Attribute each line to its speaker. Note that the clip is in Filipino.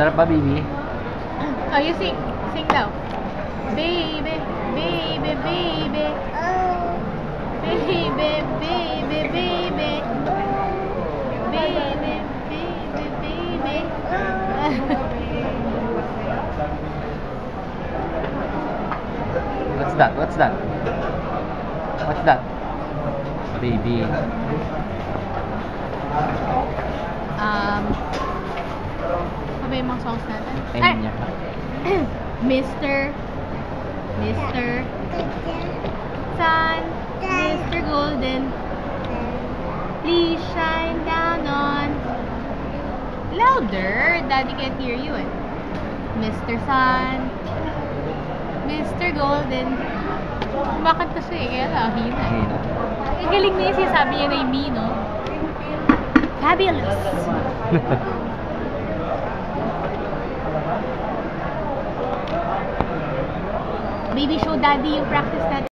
Speaker 1: Sarap ba, baby?
Speaker 2: Oh, you sing. Sing daw. Baby, baby, baby. Baby, baby, baby. Baby, baby, baby.
Speaker 1: What's that? What's that? What's that? Baby.
Speaker 2: Ano ba yung mga songs natin?
Speaker 1: Enya.
Speaker 2: Mr. Sun, Mr. Golden, please shine down on. Louder! Daddy can't hear you eh. Mr. Sun, Mr. Golden. Kumakanta siya eh, kaya lang, hina eh.
Speaker 1: Hina.
Speaker 2: Ang galing na yung sinasabi niya na yung me, no? Fabulous! Baby, show daddy yung practice natin.